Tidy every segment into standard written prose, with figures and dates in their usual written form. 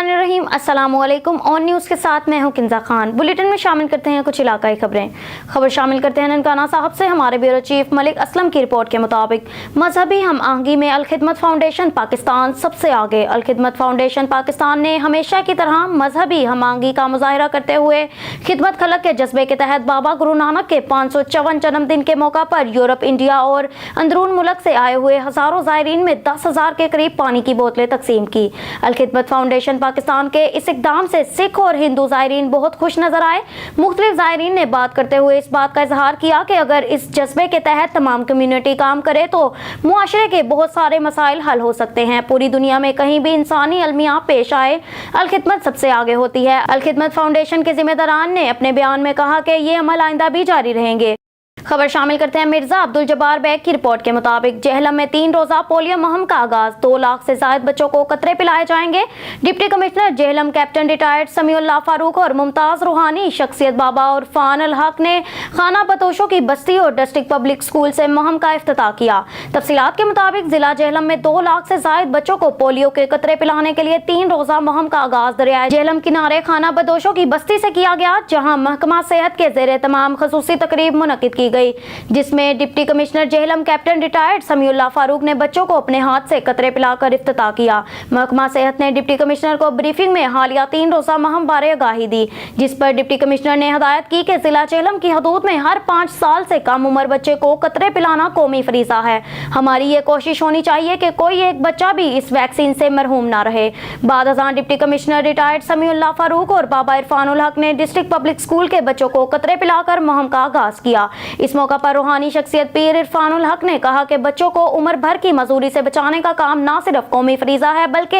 बिस्मिल्लाहिर्रहमानिर्रहीम। अस्सलाम वालेकुम। ऑन न्यूज़ के साथ मैं हूं किंजा खान। बुलेटिन में शामिल करते हैं कुछ इलाकाई खबर शामिल करते हैं ननकाना साहब से। हमारे ब्यूरो चीफ मलिक असलम की रिपोर्ट के मुताबिक मजहबी हम आहंगी में अल खिदमत फाउंडेशन पाकिस्तान सबसे आगे। अल खिदमत फाउंडेशन पाकिस्तान ने हमेशा की तरह मजहबी हम आहंगी का मुजाहरा करते हुए खिदमत खलक के जज्बे के तहत बाबा गुरु नानक के 554 जन्मदिन के मौका पर यूरोप, इंडिया और अंदरून मुल्क से आए हुए हजारों ज़ायरीन में 10,000 के करीब पानी की बोतलें तकसीम की। अल खिदमत फाउंडेशन पाकिस्तान के इस इक़दाम से सिख और हिंदू ज़ायरीन बहुत खुश नजर आए। मुख्तलिफ ज़ायरीन ने बात करते हुए इस बात का इजहार किया कि अगर इस जज्बे के तहत तमाम कम्युनिटी काम करे तो मुआशरे के बहुत सारे मसाइल हल हो सकते हैं। पूरी दुनिया में कहीं भी इंसानी अलमिया पेश आए, अल खिदमत सबसे आगे होती है। अल खिदमत फाउंडेशन के जिम्मेदारान ने अपने बयान में कहा कि ये अमल आइंदा भी जारी रहेंगे। खबर शामिल करते हैं मिर्जा अब्दुल जब्बार बैग की रिपोर्ट के मुताबिक जेहलम में 3 रोजा पोलियो मुहिम का आगाज। 2 लाख से ज्यादा बच्चों को कतरे पिलाए जाएंगे। Deputy commissioner Jhelum captain retired Samiullah Farooq और मुमताज रूहानी शख्सियत बाबा और फान अल हक ने खाना बदोशों की बस्ती और डिस्ट्रिक्ट पब्लिक स्कूल से मुहिम का इफ्तिताह किया। तफसीलात के मुताबिक जिला जेहलम में 2 लाख से ज्यादा बच्चों को पोलियो के कतरे पिलाने के लिए 3 रोजा मुहिम का आगाज दरियाए जेहलम किनारे खाना बदोशों की बस्ती से किया गया, जहाँ महकमा सेहत के जेर तमाम खसूसी तकरीब मुनक्किद की गई, जिसमें deputy commissioner Jhelum captain retired Samiullah Farooq ने बच्चों को अपने हाथ से कतरे पिलाकर इफ्तिताह किया। महकमा सेहत ने डिप्टी कमिश्नर को ब्रीफिंग में हालिया 3 रोजा मुहिम बारे आगाही दी, जिस पर डिप्टी कमिश्नर ने हदायत की कि जिला जेहलम की हदूद में हर 5 साल से कम उम्र बच्चे को कतरे पिलाना कौमी फरीजा है। हमारी ये कोशिश होनी चाहिए कि कोई एक बच्चा भी इस वैक्सीन से मरहूम ना रहे। बाद अज़ान deputy commissioner retired Samiullah Farooq और बाबा इरफान उल हक ने डिस्ट्रिक्ट पब्लिक स्कूल के बच्चों को कतरे पिलाकर मुहिम का आगाज किया। इस मौका पर रूहानी शख्सियत पीर इरफान उल हक ने कहा कि बच्चों को उम्र भर की मजदूरी से बचाने का काम ना सिर्फ कौमी फरीजा है, बल्कि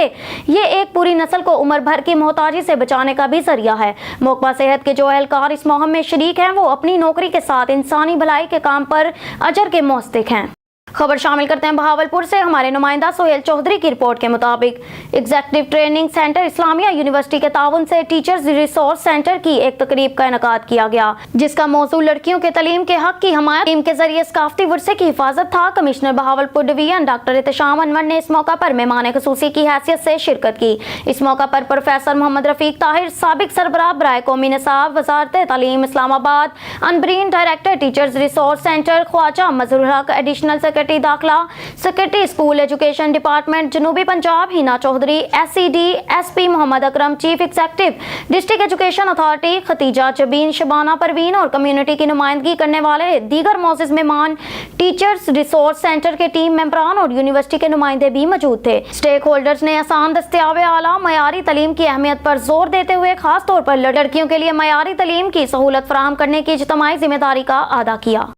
ये एक पूरी नस्ल को उम्र भर की मोहताजी से बचाने का भी जरिया है। महकमा सेहत के जो एहलकार इस मुहिम में शरीक हैं वो अपनी नौकरी के साथ इंसानी भलाई के काम पर अजर के मुस्तहिक हैं। खबर शामिल करते हैं बहावलपुर से। हमारे नुमाइंदा सोहेल चौधरी की रिपोर्ट के मुताबिक executive training centre Islamia university के ताउन से टीचर्स रिसोर्स सेंटर की एक तकरीब का इनेकाद किया गया, जिसका मौजू लड़कियों के तलीम के हक की हमायत टीम के जरिए सकाफती विरसे की हिफाजत था। Commissioner Bahawalpur division doctor Ehtesham Anwar ने इस मौका पर मेहमान खसूसी की हैसियत से शिरकत की। इस मौका पर प्रोफेसर मोहम्मद रफीक ताहिर, साबिक सरबराह बराए कौमी निसाब वजारत तालीम Islamabad, Anbreen director teachers resource centre Khwaja Mazharul Haq, additional secretary दाखिला, सेक्रेटरी स्कूल एजुकेशन डिपार्टमेंट जनूबी Punjab Hina Chaudhry, SCD SP Mohammad Akram, chief executive district education authority Khadija Jabeen, Shabana Parveen और कम्युनिटी की नुमाइंदगी करने वाले दीगर मोअज़्ज़िज़ मेहमान, टीचर्स रिसोर्स सेंटर के टीम मेंबरान और यूनिवर्सिटी के नुमाइंदे भी मौजूद थे। स्टेक होल्डर्स ने आसान, दस्तयाब, आला मयारी तलीम की अहमियत पर जोर देते हुए खास तौर पर लड़कियों के लिए मयारी तलीम की सहूलत फराहम करने की इज्तिमाई जिम्मेदारी का अदा किया।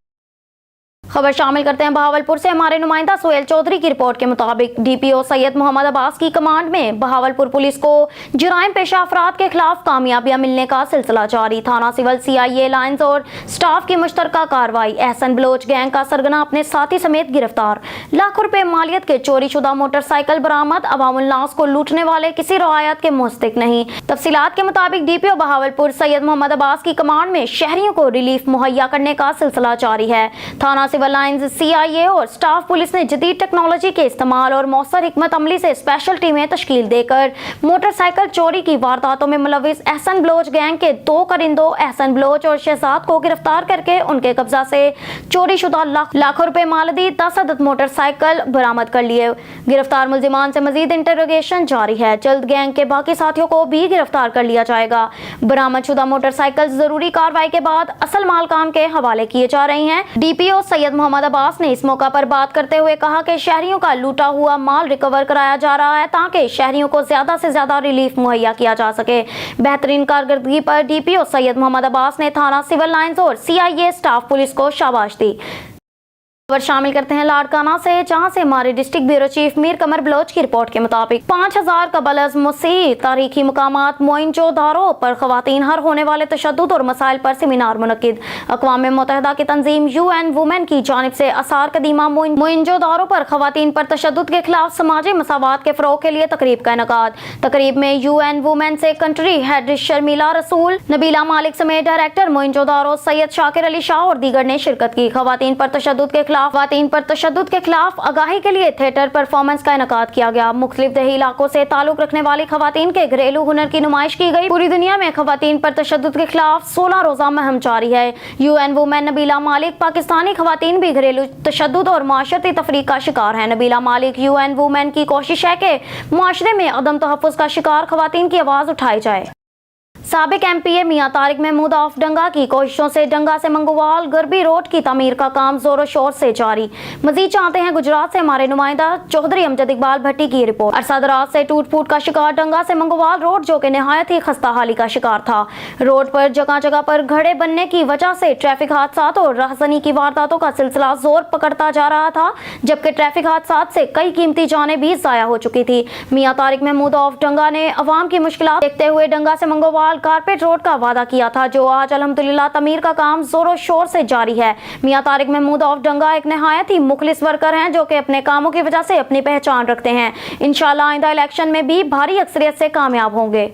खबर शामिल करते हैं बहावलपुर से। हमारे नुमाइंदा सोहेल चौधरी की रिपोर्ट के मुताबिक DPO सैयद मोहम्मद अब्बास की कमांड में बहावलपुर पुलिस को जुराइम पेशा अफराद के खिलाफ कामयाबियां मिलने का सिलसिला जारी। थाना सिविल CIA लाइन्स और स्टाफ की मुश्तरका कार्रवाई। एहसन बलोच गैंग का सरगना अपने साथी समेत गिरफ्तार। लाखों रुपए मालियत के चोरी शुदा मोटरसाइकिल बरामद। अवामुल नास को लूटने वाले किसी रवायत के मुस्तहिक नहीं। तफसीलात के मुताबिक DPO बहावलपुर सैयद मोहम्मद अब्बास की कमांड में शहरियों को रिलीफ मुहैया करने का सिलसिला जारी है। थाना सिविल लाइन्स, CIA और स्टाफ पुलिस ने जदीद टेक्नोलॉजी के इस्तेमाल और मौसर हिकमत अमली से स्पेशल टीमें तश्कील देकर मोटरसाइकिल चोरी की वारदातों में मुलविस एहसन बलोच गैंग के 2 करिंदों एहसन बलोच और शहजाद को गिरफ्तार करके उनके कब्जा से चोरी शुदा लाखों रुपए मालदी 10 अदद मोटरसाइकिल बरामद कर लिए। गिरफ्तार मुलजिमान से मजीद इंटरोगेशन जारी है। जल्द गैंग के बाकी साथियों को भी गिरफ्तार कर लिया जाएगा। बरामद शुदा मोटरसाइकिल जरूरी कार्रवाई के बाद असल मालकान के हवाले किए जा रही हैं। DPO सैयद मोहम्मद अब्बास ने इस मौका पर बात करते हुए कहा कि शहरियों का लूटा हुआ माल रिकवर कराया जा रहा है ताकि शहरियों को ज्यादा से ज्यादा रिलीफ मुहैया किया जा सके। बेहतरीन कारकर्दगी पर DPO सैयद मोहम्मद अब्बास ने थाना सिविल लाइन्स और CIA स्टाफ पुलिस को शाबाश दी। खबर शामिल करते हैं लाड़काना से, जहां से हमारे डिस्ट्रिक्ट ब्यूरो चीफ मीर कमर बलोच की रिपोर्ट के मुताबिक 5000 कबल अज़ मसीह तारीखी मकामात मोइनजोदारो पर खवातीन हर होने वाले तशद्दुद और मसाइल पर सेमिनार मुनक्किद। अक़वाम मुत्तहिदा की तंजीम UN वुमेन की जानिब से आसार कदीमा मोइनजोदारो पर खवातीन पर तशद्दुद के खिलाफ समाजी मसावात के फ़रोग़ के लिए तकरीब का इनेकाद। तकरीब में UN वुमेन से कंट्री हेड शर्मिला रसूल, नबीला मालिक समेत डायरेक्टर मोइनजोदारो सैयद शाकिर अली शाह और दीगर ने शिरकत की। खवातीन पर तशद्दुद के खिलाफ खवातीन पर तशद्दुद के खिलाफ आगाही के लिए थिएटर परफॉर्मेंस का इनेकाद किया गया। मुख्तलिफ देही इलाकों से ताल्लुक रखने वाली खवातीन के घरेलू हुनर की नुमाइश की गई। पूरी दुनिया में खवातीन पर तशद्दुद के खिलाफ 16 रोजा मुहिम जारी है। UN वुमेन नबीला मालिक पाकिस्तानी खवातीन भी घरेलू तशद्दुद और माशरती तफरीक का शिकार है। नबीला मालिक UN वुमेन की कोशिश है कि मुआशरे में अदम तहफ़्फ़ुज़ का शिकार खवातीन की आवाज़ उठाई जाए। साबिक MPA मियां तारिक महमूद ऑफ डंगा की कोशिशों से डंगा से मंगोवाल गरबी रोड की तमीर का काम जोरों शोर से जारी। मजीद चाहते हैं गुजरात से हमारे नुमाइंदा चौधरी अमजद इकबाल भट्टी की रिपोर्ट। अरसा दराज से टूट फूट का शिकार डंगा से मंगोवाल रोड, जो कि नहायत ही खस्ता हाली का शिकार था। रोड पर जगह जगह पर घड़े बनने की वजह से ट्रैफिक हादसा और राहजनी की वारदातों का सिलसिला जोर पकड़ता जा रहा था, जबकि ट्रैफिक हादसा से कई कीमती जानें भी जाया हो चुकी थी। मियां तारिक महमूद ऑफ डंगा ने अवाम की मुश्किलात देखते हुए डंगा से मंगोवाल कारपेट रोड का वादा किया था, जो आज अल्हम्दुलिल्लाह तमीर का काम जोरों शोर से जारी है। मियां तारिक महमूद ऑफ डंगा एक नहायत ही मुखलिस वर्कर हैं, जो कि अपने कामों की वजह से अपनी पहचान रखते हैं। इंशाअल्लाह आइंदा इलेक्शन में भी भारी अक्सरियत से कामयाब होंगे।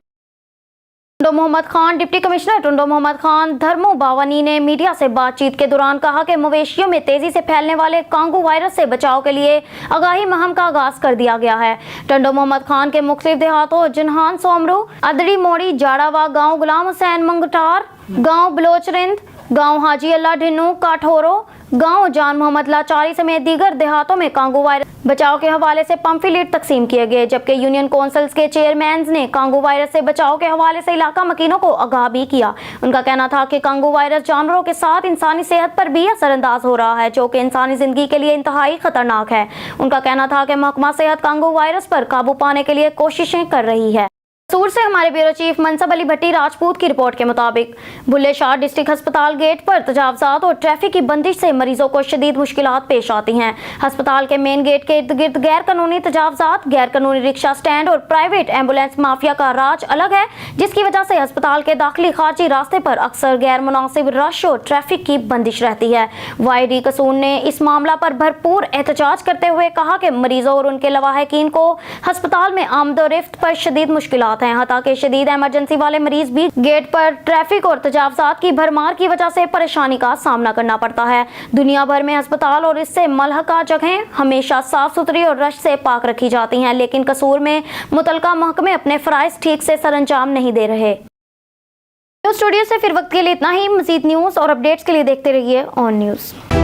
टुंडो मोहम्मद खान डिप्टी कमिश्नर टुंडो मोहम्मद खान धर्मो बावनी ने मीडिया से बातचीत के दौरान कहा कि मवेशियों में तेजी से फैलने वाले कांगू वायरस से बचाव के लिए आगाही मुहिम का आगाज कर दिया गया है। टुंडो मोहम्मद खान के मुख्तलिफ देहातों जिन्हान सोमरू, अदड़ी मोड़ी, जाड़ावा गाँव, गुलाम हुसैन मंगटार गाँव, बलोचरिंद गाँव, हाजी अल्लाह ढिन्नू, काठोरो गांव, जान मोहम्मद लाचारी समेत दीगर देहातों में कांगू वायरस बचाव के हवाले से पंफलेट तकसीम किए गए, जबकि यूनियन काउंसिल्स के चेयरमैन ने कांगू वायरस से बचाव के हवाले से इलाका मकीनों को आगाह भी किया। उनका कहना था कि कांगू वायरस जानवरों के साथ इंसानी सेहत पर भी असरअंदाज हो रहा है, जो कि इंसानी जिंदगी के लिए इंतहाई खतरनाक है। उनका कहना था कि महकमा सेहत कांगू वायरस पर काबू पाने के लिए कोशिशें कर रही है। सूर से हमारे ब्यूरो चीफ मनसब अली भट्टी राजपूत की रिपोर्ट के मुताबिक बुल्ले शाह डिस्ट्रिक्ट अस्पताल गेट पर तजावजात और ट्रैफिक की बंदिश से मरीजों को शदीद मुश्किलात पेश आती हैं। अस्पताल के मेन गेट के इर्द गिर्द गैर कानूनी तजावजात, गैर कानूनी रिक्शा स्टैंड और प्राइवेट एम्बुलेंस माफिया का राज अलग है, जिसकी वजह से अस्पताल के दाखिली खारजी रास्ते पर अक्सर गैर मुनासिब रश और ट्रैफिक की बंदिश रहती है। YD कसूर ने इस मामला पर भरपूर एहतजाज करते हुए कहा कि मरीजों और उनके लवाहकीन को अस्पताल में आमदोरफ्त पर शदीद मुश्किलात हैं। हालांकि शदीद इमरजेंसी वाले मरीज भी गेट पर ट्रैफिक और तजावजात की भरमार की वजह से परेशानी का सामना करना पड़ता है। दुनिया भर में अस्पताल और इससे मलहका जगहें हमेशा साफ सुथरी और रश से पाक रखी जाती हैं, लेकिन कसूर में मुतलका महकमे अपने फराइज ठीक से सरअंजाम नहीं दे रहे। न्यूज़ स्टूडियो से फिर वक्त के लिए इतना ही। मजीद न्यूज़ और अपडेट्स के लिए देखते रहिए ऑन न्यूज़।